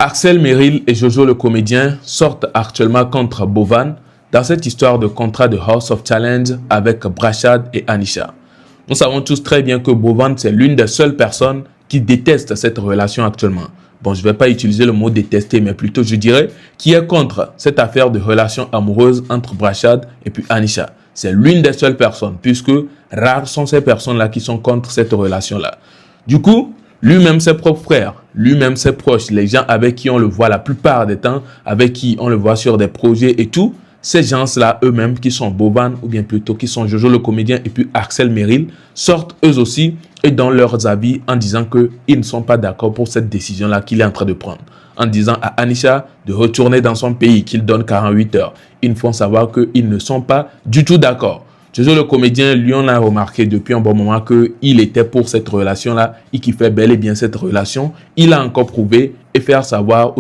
Axel Merrill et Jojo le comédien sortent actuellement contre Bovan dans cette histoire de contrat de House of Challenge avec Brashad et Anisha. Nous savons tous très bien que Bovan, c'est l'une des seules personnes qui déteste cette relation actuellement. Bon, je ne vais pas utiliser le mot détester, mais plutôt je dirais qui est contre cette affaire de relation amoureuse entre Brashad et puis Anisha. C'est l'une des seules personnes, puisque rares sont ces personnes-là qui sont contre cette relation-là. Du coup, lui-même, ses propres frères, lui-même, ses proches, les gens avec qui on le voit la plupart des temps, avec qui on le voit sur des projets et tout, ces gens-là eux-mêmes qui sont Bovan ou bien plutôt qui sont Jojo le comédien et puis Axel Merrill sortent eux aussi et donnent leurs avis en disant qu'ils ne sont pas d'accord pour cette décision-là qu'il est en train de prendre. En disant à Anisha de retourner dans son pays, qu'il donne 48 heures. Ils font savoir qu'ils ne sont pas du tout d'accord. Jojo le comédien, lui, on a remarqué depuis un bon moment qu'il était pour cette relation-là et qu'il fait bel et bien cette relation. Il a encore prouvé et fait savoir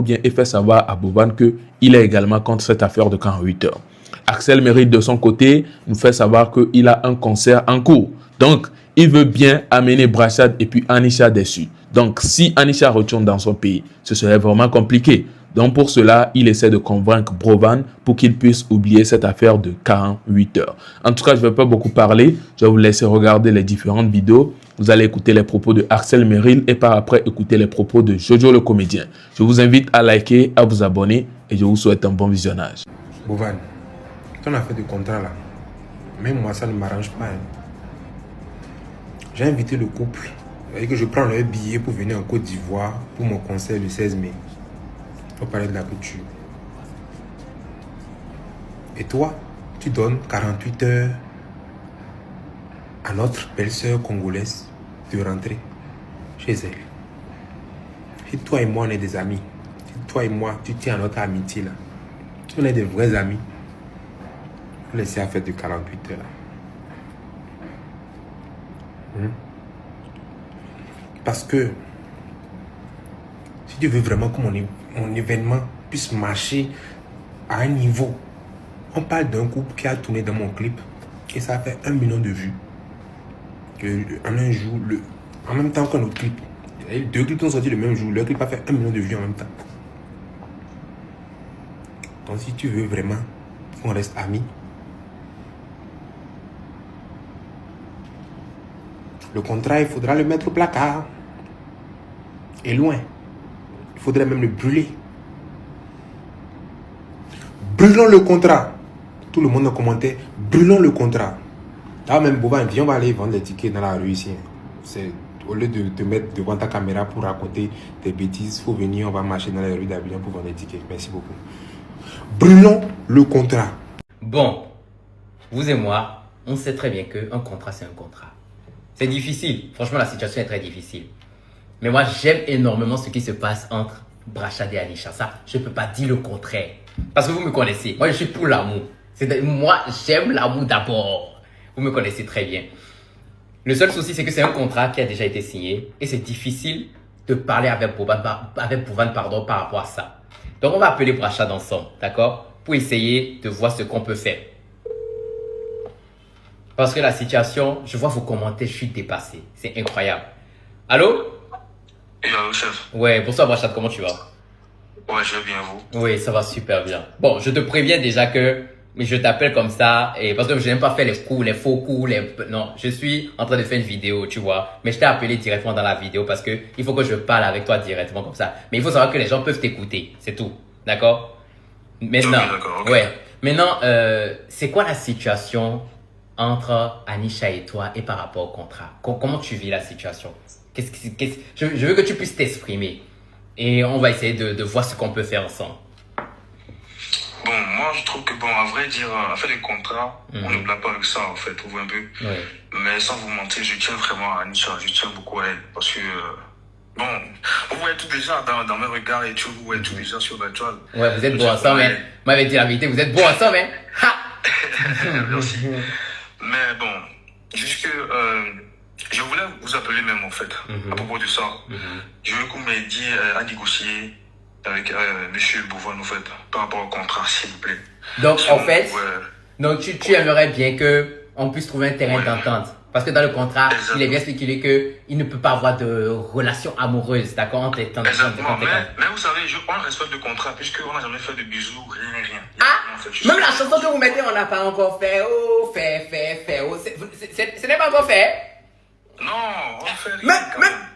à Bovan qu'il est également contre cette affaire de 48 heures. Axel Merrill, de son côté, nous fait savoir qu'il a un concert en cours. Donc, il veut bien amener Brashad et puis Anisha dessus. Donc, si Anisha retourne dans son pays, ce serait vraiment compliqué. Donc, pour cela, il essaie de convaincre Bovan pour qu'il puisse oublier cette affaire de 48 heures. En tout cas, je ne vais pas beaucoup parler. Je vais vous laisser regarder les différentes vidéos. Vous allez écouter les propos de Axel Merrill et par après, écouter les propos de Jojo le comédien. Je vous invite à liker, à vous abonner et je vous souhaite un bon visionnage. Bovan, ton affaire de contrat là, même moi, ça ne m'arrange pas. Hein. J'ai invité le couple. Que je prends leur billet pour venir en Côte d'Ivoire pour mon concert le 16 mai. Pour parler de la couture. Et toi, tu donnes 48 heures à notre belle-sœur congolaise de rentrer chez elle. Si toi et moi, on est des amis, si toi et moi, tu tiens à notre amitié là, si on est des vrais amis, on laisse la fête de 48 heures là. Parce que si tu veux vraiment que mon événement puisse marcher à un niveau, on parle d'un couple qui a tourné dans mon clip et ça a fait 1 million de vues. En un jour, en même temps qu'un autre clip. Les 2 clips sont sortis le même jour. Le clip a fait 1 million de vues en même temps. Donc si tu veux vraiment qu'on reste amis, le contrat, il faudra le mettre au placard. Et loin. Il faudrait même le brûler. Brûlons le contrat. Tout le monde a commenté. Brûlons le contrat. Là même, Boban, viens, on va aller vendre les tickets dans la rue ici. Au lieu de te mettre devant ta caméra pour raconter des bêtises, il faut venir, on va marcher dans la rue d'Abidjan pour vendre les tickets. Merci beaucoup. Brûlons le contrat. Bon, vous et moi, on sait très bien qu'un contrat, c'est un contrat. C'est difficile. Franchement, la situation est très difficile. Mais moi, j'aime énormément ce qui se passe entre Brashad et Anisha. Ça, je ne peux pas dire le contraire. Parce que vous me connaissez. Moi, je suis pour l'amour. Moi, j'aime l'amour d'abord. Vous me connaissez très bien. Le seul souci, c'est que c'est un contrat qui a déjà été signé. Et c'est difficile de parler avec Bovan par rapport à ça. Donc, on va appeler Brashad ensemble. D'accord? Pour essayer de voir ce qu'on peut faire. Parce que la situation, je vois vos commentaires, je suis dépassé. C'est incroyable. Allô? Allô, chef. Ouais, bonsoir Brashad, comment tu vas? Ouais, je vais bien, vous. Oui, ça va super bien. Bon, je te préviens déjà que je t'appelle comme ça et parce que je n'aime pas faire les coups, les faux coups, non, je suis en train de faire une vidéo, tu vois. Mais je t'ai appelé directement dans la vidéo parce que il faut que je parle avec toi directement comme ça. Mais il faut savoir que les gens peuvent t'écouter, c'est tout. D'accord? Maintenant, okay. Ouais. Maintenant, c'est quoi la situation entre Anisha et toi et par rapport au contrat? Comment tu vis la situation? Je veux que tu puisses t'exprimer et on va essayer de voir ce qu'on peut faire ensemble. Bon, moi je trouve que, bon, à vrai dire, à faire des contrats, on ne blague pas avec ça en fait, vous voyez un peu. Ouais. Mais sans vous mentir, je tiens vraiment à Anisha, je tiens beaucoup à elle. Parce que, bon, vous voyez tout déjà dans mes regards et tout, vous voyez tout déjà sur la toile. Ouais, vous êtes beaux ensemble, hein. Moi, avec dit la vérité, vous êtes beaux ensemble, hein. Ha! Merci. Mais bon, juste que je voulais vous appeler même en fait, à propos de ça. Je veux qu'on m'ait dit à négocier avec monsieur Bovan en fait, par rapport au contrat, s'il vous plaît. Donc, si en fait, ouais. donc tu aimerais bien que on puisse trouver un terrain d'entente Parce que dans le contrat, Exactement. il est bien spéculé qu'il ne peut pas avoir de relation amoureuse, d'accord, entre les temps. Exactement. Mais vous savez, on respecte le contrat puisqu'on n'a jamais fait de bisous, rien. Ah, En fait, même la chanson que vous mettez, on n'a pas encore fait. Oh, oh. Ce n'est pas encore fait. Non, on fait rien.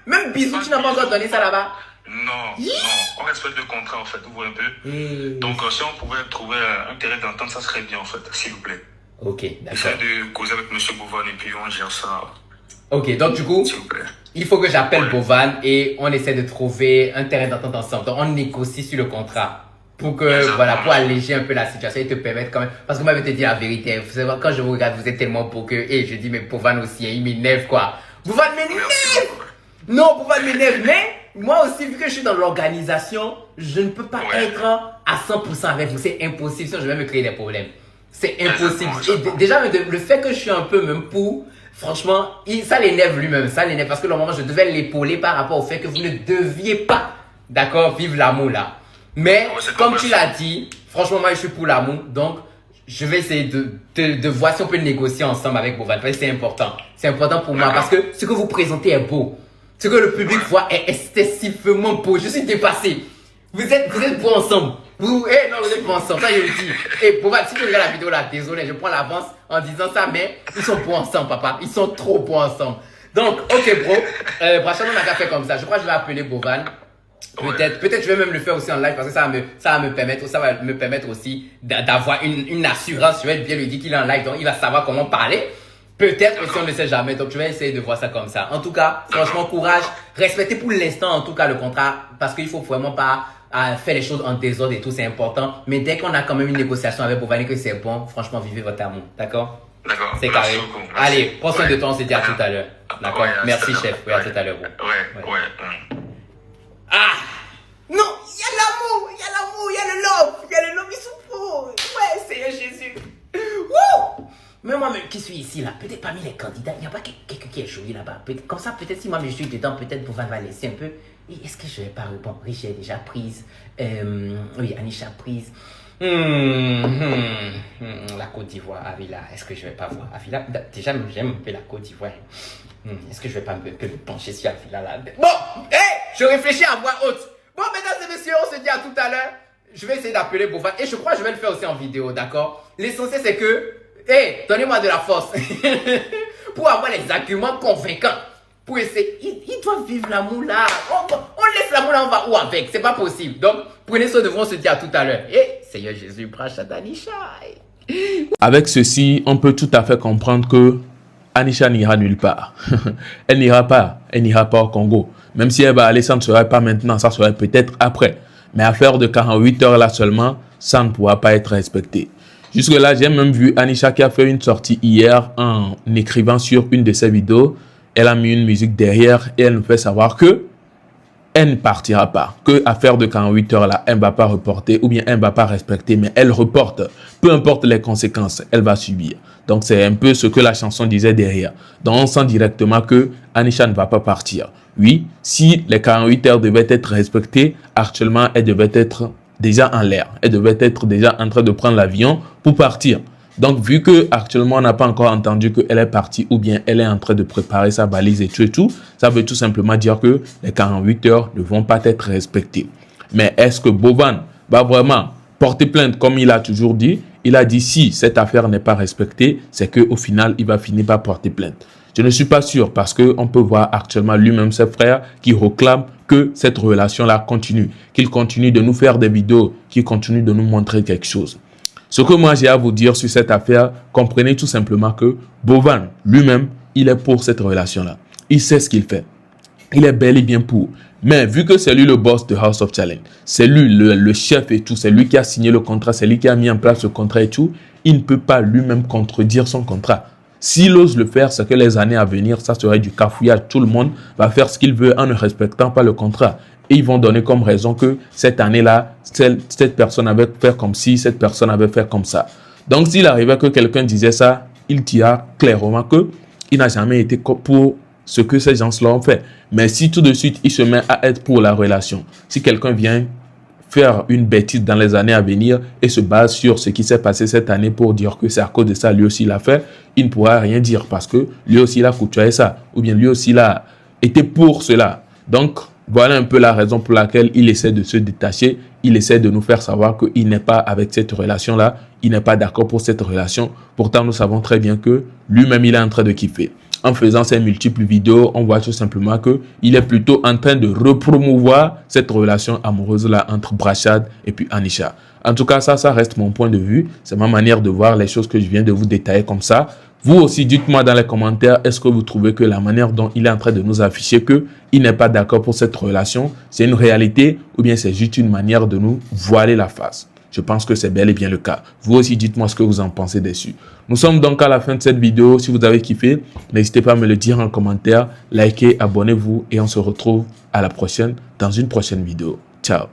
Même bisous, tu n'as pas encore donné ça là-bas. Non, on respecte le contrat en fait, vous voyez un peu. Donc si on pouvait trouver un terrain d'entente, ça serait bien en fait, s'il vous plaît. Ok, d'accord. J'essaie de causer avec M. Bovan et puis on gère ça. Ok, donc du coup, s'il vous plaît. il faut que j'appelle Bovan et on essaie de trouver un terrain d'entente ensemble. Donc on négocie sur le contrat pour que, Exactement. pour alléger un peu la situation et te permettre quand même. Parce que moi, je vais te dire la vérité. Vous savez, quand je vous regarde, vous êtes tellement beau que, je dis, mais Bovan aussi, il m'énerve quoi. Bovan m'énerve! Merci beaucoup. Non, Bovan m'énerve, mais moi aussi, vu que je suis dans l'organisation, je ne peux pas être à 100% avec vous. C'est impossible, sinon je vais me créer des problèmes. C'est impossible. Et déjà, le fait que je suis un peu même pour, franchement, ça l'énerve lui-même. Ça l'énerve parce que normalement, je devais l'épauler par rapport au fait que vous ne deviez pas, d'accord, vivre l'amour là. Mais, comme tu l'as dit, franchement, moi, je suis pour l'amour. Donc, je vais essayer de voir si on peut négocier ensemble avec Bovan. Parce que c'est important. C'est important pour moi parce que ce que vous présentez est beau. Ce que le public voit est excessivement beau. Je suis dépassé. Vous êtes beaux ensemble. Vous êtes beaux ensemble. Ça, je le dis. Et Bovan, si tu regardes la vidéo là, désolé, je prends l'avance en disant ça, mais ils sont beaux ensemble, papa. Ils sont trop beaux ensemble. Donc, ok, bro. Brachad, on a qu'à faire comme ça. Je crois que je vais appeler Bovan. Peut-être je vais même le faire aussi en live parce que ça va me permettre aussi d'avoir une assurance. Je vais bien lui dire qu'il est en live, donc il va savoir comment parler. Peut-être que si on ne sait jamais, donc je vais essayer de voir ça comme ça. En tout cas, franchement, courage. Respectez pour l'instant, en tout cas, le contrat parce qu'il faut vraiment pas faire les choses en désordre et tout, c'est important. Mais dès qu'on a quand même une négociation avec Bovan et que c'est bon, franchement, vivez votre amour. D'accord? D'accord. C'est carré. Allez, prends soin de toi, on se dit à tout à l'heure. D'accord? Merci, chef. Oui, à tout à l'heure. Ouais. Ah! Non! Il y a l'amour! Il y a l'amour! Il y a le love! Il y a le love, ils sont beaux! Ouais, Seigneur Jésus! Wouh! Mais moi, qui suis ici, là, peut-être parmi les candidats, il n'y a pas quelqu'un qui est joli là-bas. Comme ça, peut-être si moi je suis dedans, peut-être Bovan va laisser un peu. Et est-ce que je vais pas répondre? Richard est déjà prise. Oui, Anisha prise. La Côte d'Ivoire, Avila. Est-ce que je vais pas voir Avila? Déjà, j'aime un peu la Côte d'Ivoire. Est-ce que je vais pas me pencher sur Avila là? Bon! Je réfléchis à voix haute. Bon, mesdames et messieurs, on se dit à tout à l'heure. Je vais essayer d'appeler Bovan. Et je crois que je vais le faire aussi en vidéo, d'accord? L'essentiel, c'est que, donnez-moi de la force. Pour avoir les arguments convaincants. Pour essayer. Ils doivent vivre l'amour là. On laisse l'amour là, on va où avec? C'est pas possible. Donc, prenez soin de vous, on se dit à tout à l'heure. Seigneur Jésus, Brachad Anisha. Avec ceci, on peut tout à fait comprendre que Anisha n'ira nulle part. Elle n'ira pas au Congo. Même si elle va aller, ça ne serait pas maintenant, ça serait peut-être après. Mais affaire de 48 heures là seulement, ça ne pourra pas être respecté. Jusque-là, j'ai même vu Anisha qui a fait une sortie hier en écrivant sur une de ses vidéos. Elle a mis une musique derrière et elle nous fait savoir que elle ne partira pas. Que affaire de 48 heures là, elle ne va pas reporter ou bien elle ne va pas respecter, mais elle reporte. Peu importe les conséquences, elle va subir. Donc c'est un peu ce que la chanson disait derrière. Donc on sent directement que Anisha ne va pas partir. Oui, si les 48 heures devaient être respectées, actuellement elle devait être déjà en l'air. Elle devait être déjà en train de prendre l'avion pour partir. Donc vu que actuellement on n'a pas encore entendu qu'elle est partie ou bien elle est en train de préparer sa valise et tout, ça veut tout simplement dire que les 48 heures ne vont pas être respectées. Mais est-ce que Bovan va vraiment porter plainte comme il a toujours dit? Il a dit si cette affaire n'est pas respectée, c'est qu'au final il va finir par porter plainte. Je ne suis pas sûr parce qu'on peut voir actuellement lui-même ses frères qui réclament que cette relation-là continue, qu'il continue de nous faire des vidéos, qu'il continue de nous montrer quelque chose. Ce que moi j'ai à vous dire sur cette affaire, comprenez tout simplement que Bovan lui-même, il est pour cette relation-là. Il sait ce qu'il fait. Il est bel et bien pour. Mais vu que c'est lui le boss de House of Challenge, c'est lui le chef et tout, c'est lui qui a signé le contrat, c'est lui qui a mis en place le contrat et tout, il ne peut pas lui-même contredire son contrat. S'il ose le faire, c'est que les années à venir, ça serait du cafouillage. Tout le monde va faire ce qu'il veut en ne respectant pas le contrat. Et ils vont donner comme raison que cette année-là, cette personne avait fait comme ci, cette personne avait fait comme ça. Donc, s'il arrivait que quelqu'un disait ça, il dira clairement qu'il n'a jamais été pour ce que ces gens-là ont fait. Mais si tout de suite, il se met à être pour la relation, si quelqu'un vient faire une bêtise dans les années à venir et se base sur ce qui s'est passé cette année pour dire que c'est à cause de ça, lui aussi l'a fait, il ne pourra rien dire parce que lui aussi il a coutué ça, ou bien lui aussi il a été pour cela. Donc, voilà un peu la raison pour laquelle il essaie de se détacher, il essaie de nous faire savoir qu'il n'est pas avec cette relation-là, il n'est pas d'accord pour cette relation. Pourtant, nous savons très bien que lui-même, il est en train de kiffer. En faisant ces multiples vidéos, on voit tout simplement qu'il est plutôt en train de repromouvoir cette relation amoureuse-là entre Brashad et puis Anisha. En tout cas, ça reste mon point de vue. C'est ma manière de voir les choses que je viens de vous détailler comme ça. Vous aussi, dites-moi dans les commentaires, est-ce que vous trouvez que la manière dont il est en train de nous afficher qu'il n'est pas d'accord pour cette relation, c'est une réalité ou bien c'est juste une manière de nous voiler la face? Je pense que c'est bel et bien le cas. Vous aussi, dites-moi ce que vous en pensez dessus. Nous sommes donc à la fin de cette vidéo. Si vous avez kiffé, n'hésitez pas à me le dire en commentaire, likez, abonnez-vous et on se retrouve à la prochaine dans une prochaine vidéo. Ciao.